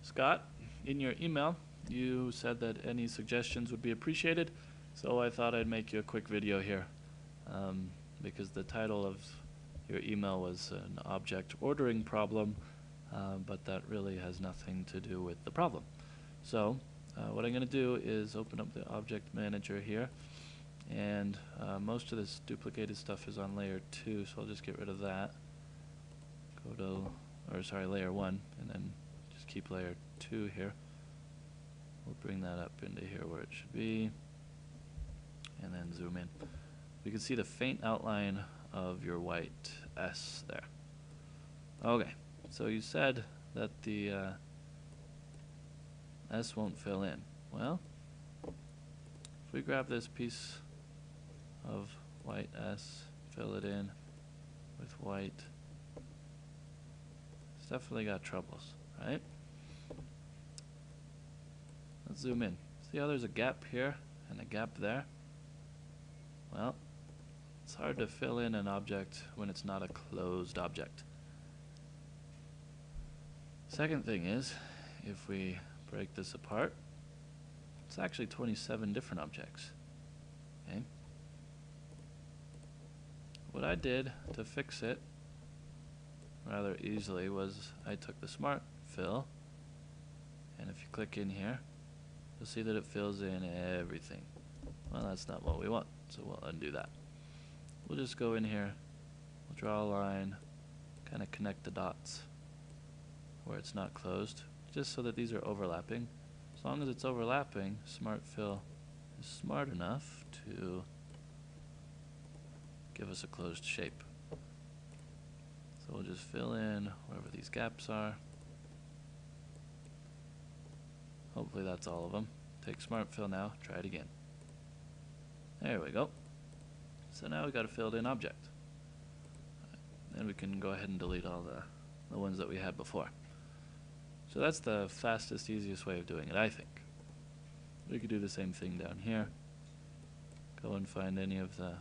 Scott, in your email, you said that any suggestions would be appreciated, so I thought I'd make you a quick video here, because the title of your email was an object ordering problem, but that really has nothing to do with the problem. So what I'm going to do is open up the object manager here, and most of this duplicated stuff is on layer 2, so I'll just get rid of that. Go to, layer 1, and then just keep layer 2 here. We'll bring that up into here where it should be, and then zoom in. We can see the faint outline of your white S there. Okay, so you said that the S won't fill in. Well, if we grab this piece of white S, fill it in with white, it's definitely got troubles, right? Let's zoom in. See how there's a gap here and a gap there? Well, it's hard to fill in an object when it's not a closed object. Second thing is, if we break this apart, it's actually 27 different objects. Okay? What I did to fix it rather easily was I took the Smart Fill, and if you click in here, you'll see that it fills in everything. Well, that's not what we want, so we'll undo that. We'll just go in here, we'll draw a line, kind of connect the dots where it's not closed, just so that these are overlapping. As long as it's overlapping, Smart Fill is smart enough to give us a closed shape. So we'll just fill in wherever these gaps are. Hopefully that's all of them. Take Smart Fill now, try it again. There we go. So now we've got a filled in object. Then we can go ahead and delete all the ones that we had before. So that's the fastest, easiest way of doing it, I think. We could do the same thing down here. Go and find any of the,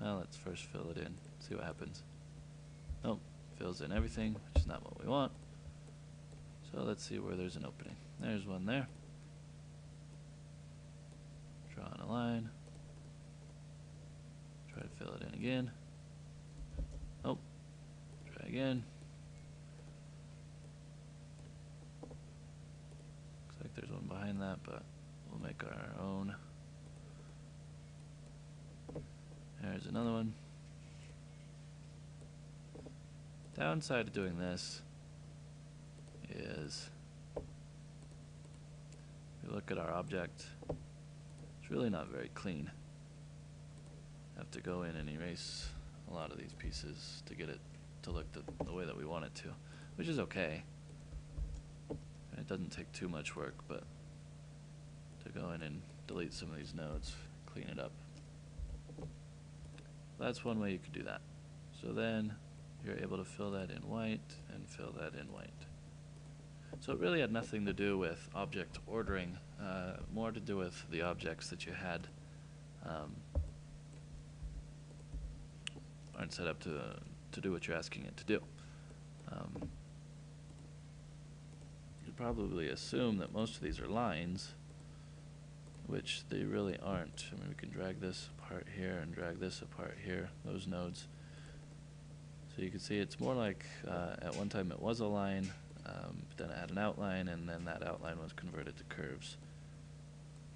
well, let's first fill it in, see what happens. Nope, fills in everything, which is not what we want. So let's see where there's an opening. There's one there. Drawing a line. Try to fill it in again. Oh, try again. Looks like there's one behind that, but we'll make our own. There's another one. Downside of doing this is, if we look at our object, it's really not very clean. Have to go in and erase a lot of these pieces to get it to look the way that we want it to, which is okay. It doesn't take too much work, but to go in and delete some of these nodes, clean it up. That's one way you could do that. So then you're able to fill that in white and fill that in white. So it really had nothing to do with object ordering, more to do with the objects that you had aren't set up to do what you're asking it to do. You'd probably assume that most of these are lines, which they really aren't. I mean, we can drag this apart here and drag this apart here, those nodes. So you can see it's more like at one time it was a line, but then it had an outline, and then that outline was converted to curves,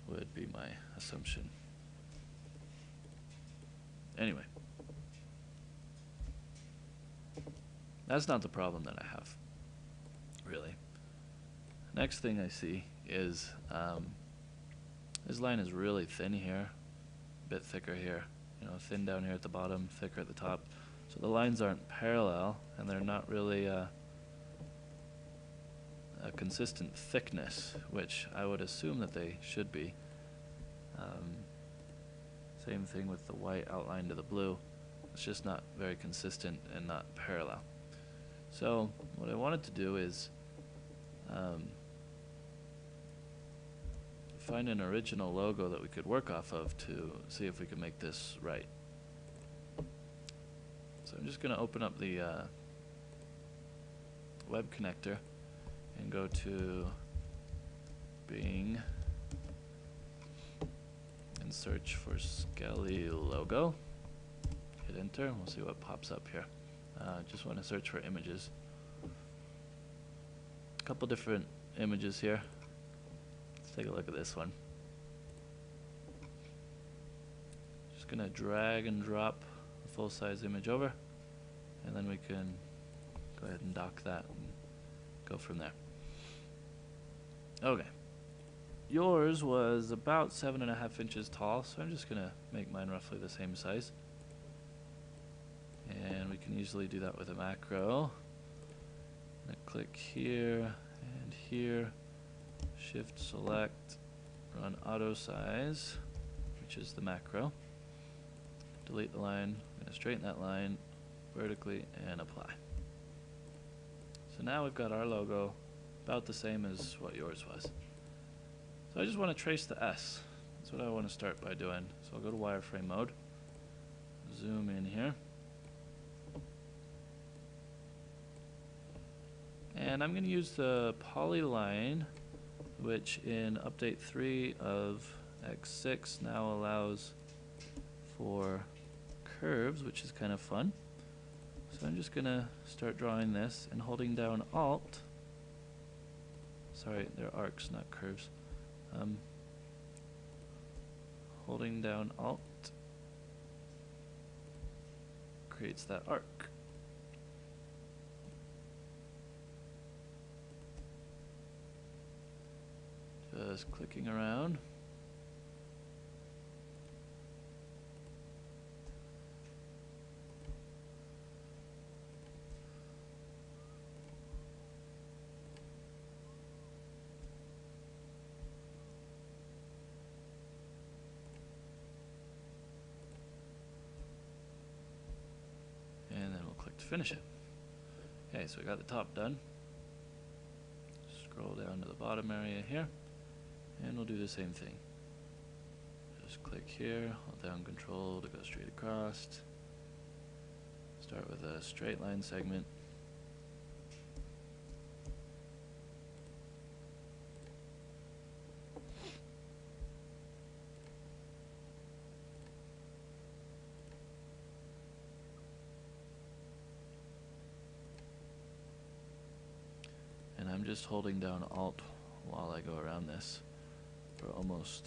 would be my assumption. Anyway, that's not the problem that I have, really. Next thing I see is this line is really thin here, a bit thicker here, thin down here at the bottom, thicker at the top. So the lines aren't parallel, and they're not really a consistent thickness, which I would assume that they should be. Same thing with the white outline to the blue. It's just not very consistent and not parallel. So what I wanted to do is find an original logo that we could work off of to see if we could make this right. So I'm just going to open up the web connector, and go to Bing and search for Skelly logo. Hit enter, we'll see what pops up here. Just want to search for images. A couple different images here. Let's take a look at this one. Just gonna drag and drop a full-size image over, and then we can go ahead and dock that and go from there. Okay. Yours was about 7.5 inches tall, so I'm just gonna make mine roughly the same size. And we can easily do that with a macro. I'm gonna click here and here, shift select, run auto size, which is the macro. Delete the line, I'm gonna straighten that line vertically and apply. So now we've got our logo about the same as what yours was. So I just want to trace the S. That's what I want to start by doing. So I'll go to wireframe mode, zoom in here, and I'm going to use the polyline, which in update 3 of X6 now allows for curves, which is kind of fun. So I'm just going to start drawing this and holding down Alt. Sorry, they're arcs, not curves. Holding down Alt creates that arc. Just clicking around. And then we'll click to finish it. Okay, so we got the top done. Scroll down to the bottom area here, and we'll do the same thing. Just click here, hold down Control to go straight across. Start with a straight line segment. And I'm just holding down Alt while I go around this for almost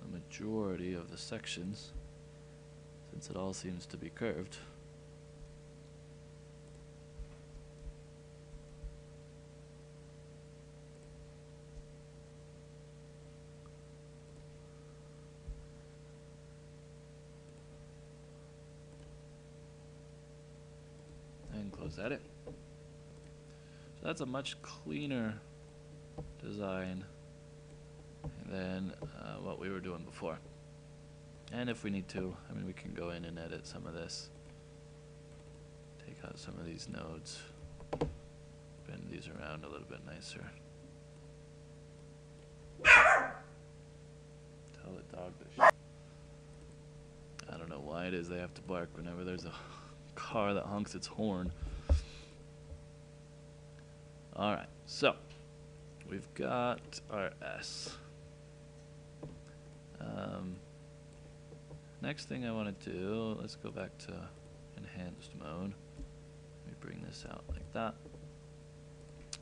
the majority of the sections, since it all seems to be curved. And close edit. So that's a much cleaner design than what we were doing before. And if we need to, I mean, we can go in and edit some of this. Take out some of these nodes. Bend these around a little bit nicer. Tell the dog to I don't know why it is they have to bark whenever there's a car that honks its horn. Alright, so we've got our S. Next thing I want to do, let's go back to enhanced mode. Let me bring this out like that.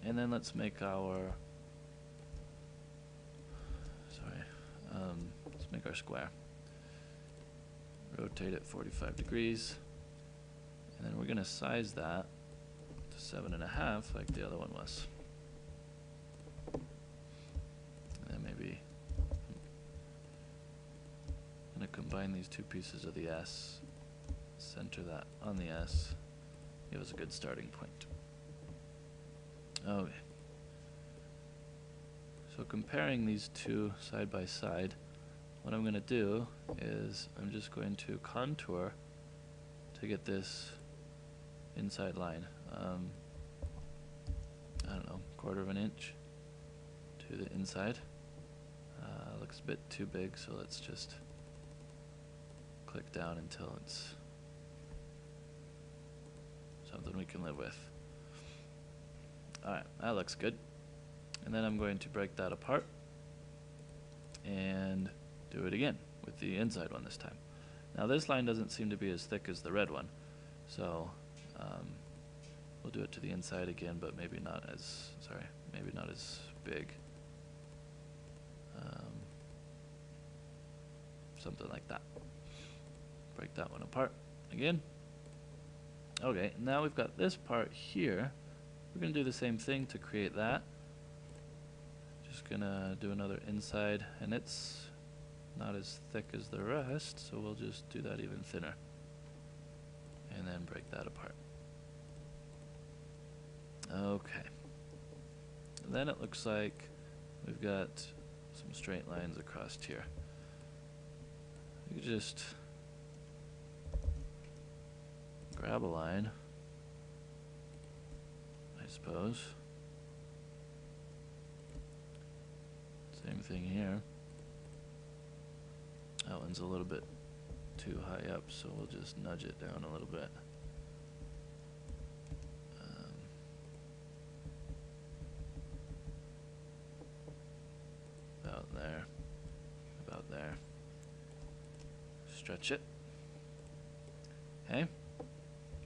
And then let's make our, let's make our square. Rotate it 45 degrees. And then we're going to size that to 7.5 like the other one was. And then maybe I'm going to combine these two pieces of the S, center that on the S, give us a good starting point. Okay. So comparing these two side by side, what I'm going to do is I'm just going to contour to get this inside line. I don't know, 1/4 inch to the inside. Looks a bit too big, so let's just click down until it's something we can live with. Alright, that looks good. And then I'm going to break that apart and do it again with the inside one this time. Now this line doesn't seem to be as thick as the red one, so we'll do it to the inside again, but maybe not as, maybe not as big. Something like that. Break that one apart again. Okay, now we've got this part here. We're going to do the same thing to create that. Just going to do another inside, and it's not as thick as the rest, so we'll just do that even thinner. And then break that apart. Okay. And then it looks like we've got some straight lines across here. You could just grab a line, I suppose. Same thing here. That one's a little bit too high up, so we'll just nudge it down a little bit. About there. About there. Stretch it. Okay.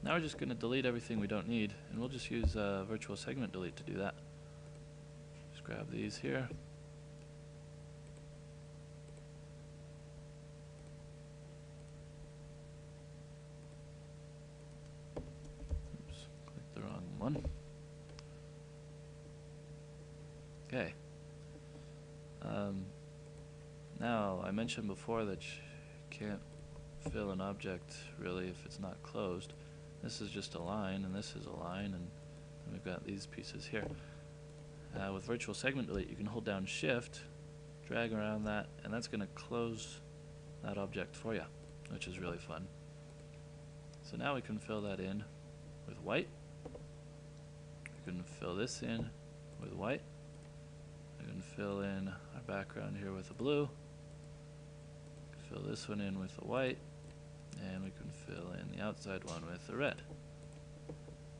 Now we're just going to delete everything we don't need, and we'll just use virtual segment delete to do that. Just grab these here. Oops, clicked the wrong one. Okay. Now, I mentioned before that you can't fill an object really if it's not closed. This is just a line, and this is a line, and then we've got these pieces here. With virtual segment delete, you can hold down Shift, drag around that, and that's going to close that object for you, which is really fun. So now we can fill that in with white. We can fill this in with white. We can fill in our background here with a blue. Fill this one in with a white. And we can fill in the outside one with the red.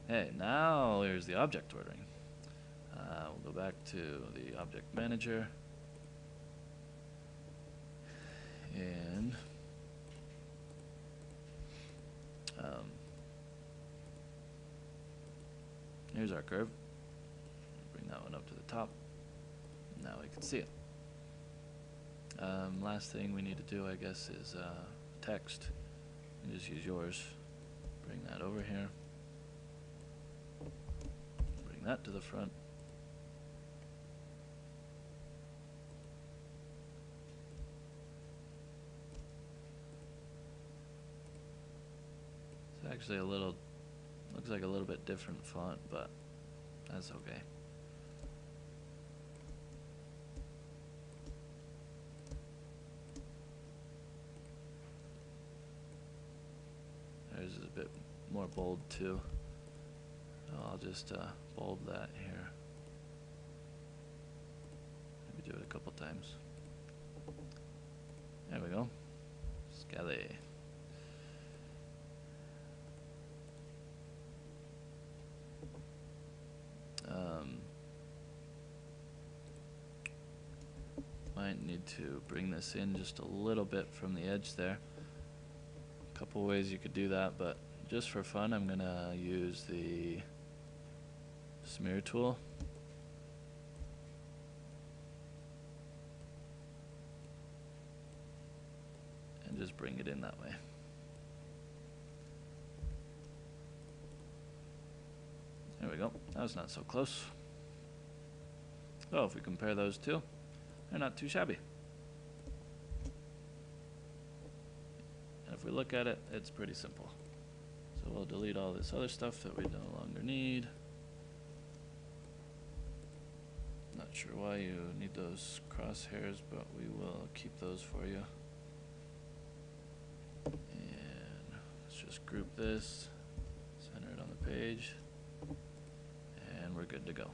Hey, now here's the object ordering. We'll go back to the object manager. And here's our curve. Bring that one up to the top. Now we can see it. Last thing we need to do, I guess, is text. And just use yours. Bring that over here. Bring that to the front. It's actually a little, looks like a little bit different font, but that's okay. Theirs is a bit more bold too. So I'll just bold that here. Maybe do it a couple times. There we go. Skelly. Might need to bring this in just a little bit from the edge there. A couple ways you could do that, but just for fun I'm gonna use the smear tool. And just bring it in that way. There we go. That was not so close. So if we compare those two, they're not too shabby. And if we look at it, it's pretty simple. So we'll delete all this other stuff that we no longer need. Not sure why you need those crosshairs, but we will keep those for you. And let's just group this, center it on the page, and we're good to go.